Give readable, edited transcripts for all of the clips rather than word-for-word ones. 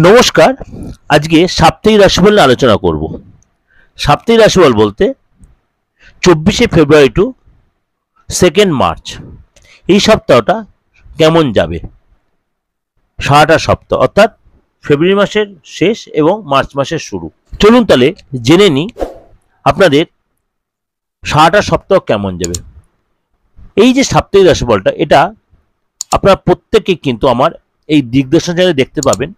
নমস্কার। আজকে সাপ্তাহিক রাশিফল নিয়ে আলোচনা করব। সাপ্তাহিক রাশিফল বলতে 24শে ফেব্রুয়ারি টু 2nd মার্চ এই সপ্তাহটা কেমন যাবে, সারাটা সপ্তাহ অর্থাৎ ফেব্রুয়ারি মাসের শেষ এবং মার্চ মাসের শুরু। চলুন তাহলে জেনে নিই আপনাদের সারাটা সপ্তাহ কেমন যাবে। এই যে সাপ্তাহিক রাশিফলটা, এটা আপনারা প্রত্যেকেই কিন্তু আমার এই দিগদর্শন চ্যানেলে দেখতে পাবেন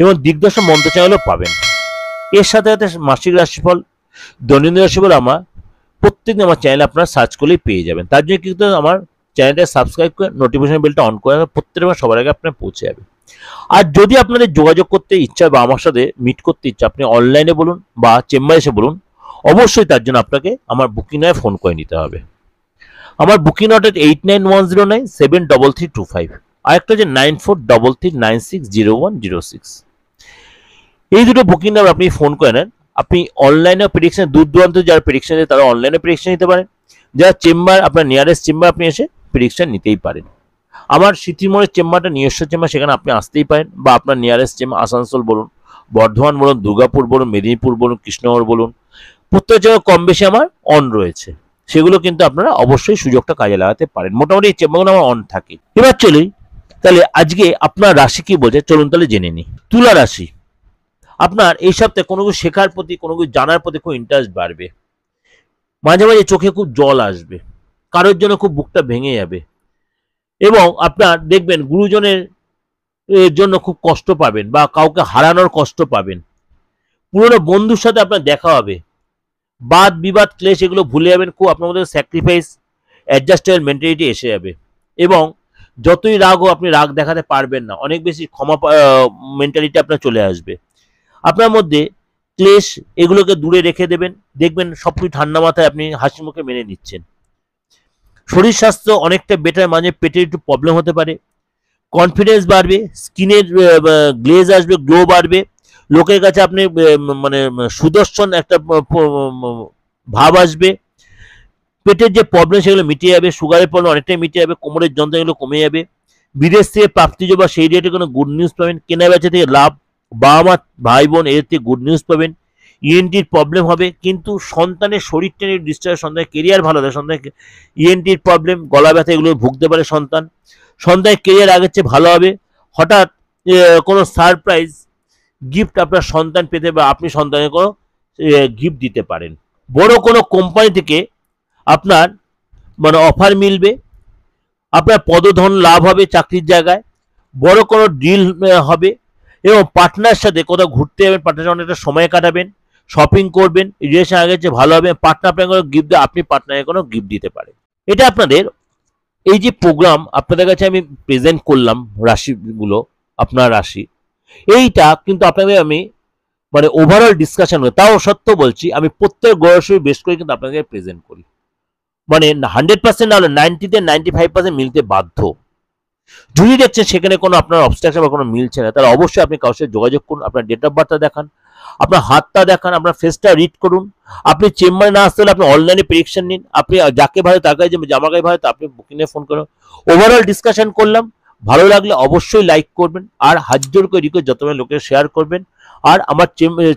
এবং দিগদর্শন মন্ত্র চ্যানেলও পাবেন। এর সাথে সাথে মাসিক রাশিফল, দৈনন্দিন রাশিফল আমার প্রত্যেকদিন আমার চ্যানেলে আপনারা সার্চ করলেই পেয়ে যাবেন। তার জন্য কিন্তু আমার চ্যানেলটা সাবস্ক্রাইব করে নোটিফিকেশন বেলটা অন করে প্রত্যেকবার সবার আগে আপনার পৌঁছে যাবে। আর যদি আপনাদের যোগাযোগ করতে ইচ্ছা বা আমার সাথে মিট করতে ইচ্ছা, আপনি অনলাইনে বলুন বা চেম্বারে এসে বলুন, অবশ্যই তার জন্য আপনাকে আমার বুকিং নয় ফোন করে নিতে হবে। আমার বুকিং অর্ডার 8910973325, আরেকটা যে 9433960106। এই দুটো বুকিং নাম্বার আপনি ফোন করে নেন। আপনি অনলাইনে প্রেডিকশন, দূর দূরান্ত যারা প্রেডিকশন দেয় তারা অনলাইনে প্রেডিকশন নিতে পারেন। যারা চেম্বার, আপনার নিয়ারেস্ট চেম্বার আপনি এসে প্রেডিকশন নিতেই পারেন। আমার সিটিমোড়ের চেম্বারটা নিজস্ব চেম্বার, সেখানে আপনি আসতেই পারেন, বা আপনার নিয়ারেস্ট চেম্বার আসানসোল বলুন, বর্ধমান বলুন, দুর্গাপুর বলুন, মেদিনীপুর বলুন, কৃষ্ণনগর বলুন, প্রত্যেক জায়গায় কম বেশি আমার অন রয়েছে। সেগুলো কিন্তু আপনারা অবশ্যই সুযোগটা কাজে লাগাতে পারেন। মোটামুটি এই চেম্বারগুলো আমার অন থাকে। এবার চলি তাহলে আজকে আপনার রাশি কি বলছে, চলুন তাহলে জেনে নিই। তুলা রাশি, আপনার এই সপ্তাহে কোনো কিছু শেখার প্রতি, কোনো কিছু জানার প্রতি খুব ইন্টারেস্ট বাড়বে। মাঝে মাঝে চোখে খুব জল আসবে, কারোর জন্য খুব বুকটা ভেঙে যাবে, এবং আপনার দেখবেন গুরুজনের জন্য খুব কষ্ট পাবেন বা কাউকে হারানোর কষ্ট পাবেন। পুরনো বন্ধুর সাথে আপনার দেখা হবে, বাদ বিবাদ ক্লেশ এগুলো ভুলে যাবেন। খুব আপনার মধ্যে স্যাক্রিফাইস, অ্যাডজাস্টেবল মেন্টালিটি এসে যাবে, এবং যতই রাগ হোক আপনি রাগ দেখাতে পারবেন না, অনেক বেশি ক্ষমা মেন্টালিটি আপনার চলে আসবে। আপনার মধ্যে ক্লেশ এগুলোকে দূরে রেখে দেবেন, দেখবেন সবকিছু ঠান্ডা মাথায় আপনি হাসি মুখে মেনে নিচ্ছেন। শরীর স্বাস্থ্য অনেকটা বেটার, মাঝে পেটের একটু প্রবলেম হতে পারে। কনফিডেন্স বাড়বে, স্কিনের গ্লেজ আসবে, গ্লো বাড়বে, লোকের কাছে আপনি মানে সুদর্শন একটা ভাব আসবে। পেটের যে প্রবলেম সেগুলো মিটে যাবে, সুগারের প্রবলেম অনেকটাই মিটে যাবে, কোমরের যন্ত্রণা এগুলো কমে যাবে। বিদেশ থেকে প্রাপ্তিজ বা সেই রেটে কোনো গুড নিউজ পাবেন, কেনা বেচা থেকে লাভ, বাবা মা ভাই বোন এদের থেকে গুড নিউজ পাবেন। ইএনটির প্রবলেম হবে, কিন্তু সন্তানের শরীরটা নিয়ে ডিস্টার্ব, সন্তানের কেরিয়ার ভালো হবে। সন্তানের ইএনটির প্রবলেম, গলা ব্যথা এগুলো ভুগতে পারে সন্তান। সন্তানের কেরিয়ার আগের চেয়ে ভালো হবে। হঠাৎ কোনো সারপ্রাইজ গিফট আপনার সন্তান পেতে, বা আপনি সন্তানের কোনো গিফট দিতে পারেন। বড় কোনো কোম্পানি থেকে আপনার মানে অফার মিলবে, আপনার পদধন লাভ হবে চাকরির জায়গায়, বড় কোনো ডিল হবে, এবং পার্টনার সাথে কোথাও ঘুরতে যাবেন, পার্টনার অনেকটা সময় কাটাবেন, শপিং করবেন, রিলেশন আগের চেয়ে ভালো হবে। পার্টনার আপনাকে কোনো গিফট দেয়, আপনি পার্টনারকে কোনো গিফট দিতে পারেন। এটা আপনাদের এই যে প্রোগ্রাম আপনাদের কাছে আমি প্রেজেন্ট করলাম, রাশিগুলো আপনার রাশি, এইটা কিন্তু আপনাদের আমি মানে ওভারঅল ডিসকাশন হয়, তাও সত্য বলছি আমি প্রত্যেক গ্রহশয় বেশ করে কিন্তু আপনাদের প্রেজেন্ট করি। মানে 100% না হলে 90-95% মিলতে বাধ্য। যদি দেখছেন সেখানে কোনো আপনার অবস্ট্রাকশন বা কোনো মিলছে না, তাহলে অবশ্যই আপনি কারোর সাথে যোগাযোগ করুন। আপনার ডেট অফ বার্থটা দেখান, আপনার হাতটা দেখান, আপনার ফেসটা রিড করুন। আপনি চেম্বারে না আসতে হলে আপনি অনলাইনে প্রেডিকশন নিন। আপনি যাকে ভালো তার কাছে, জামা গায়ে ভালো আপনি বুকিংয়ে ফোন করুন। ওভারঅল ডিসকাশন করলাম, ভালো লাগলে অবশ্যই লাইক করবেন, আর হাত জোর করে রিকোয়েস্ট যত লোকের শেয়ার করবেন। আর আমার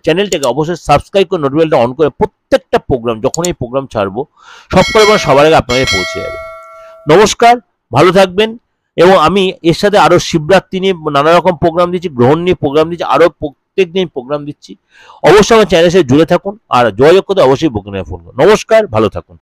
চ্যানেলটাকে অবশ্যই সাবস্ক্রাইব করে নোটিফিকেশনটা অন করে প্রত্যেকটা প্রোগ্রাম যখন এই প্রোগ্রাম ছাড়বো সব করে সবার আগে আপনাদের পৌঁছে যাবে। নমস্কার, ভালো থাকবেন। এবং আমি এর সাথে আরো শিবরাত্রি নিয়ে নানা রকম প্রোগ্রাম দিচ্ছি, গ্রহণ নিয়ে প্রোগ্রাম দিচ্ছি, আরো প্রত্যেক দিন প্রোগ্রাম দিচ্ছি। অবশ্যই আমার চ্যানেলের সাথে জুড়ে থাকুন, আর যোগাযোগ করতে অবশ্যই বুকিং ফোন করুন। নমস্কার, ভালো থাকুন।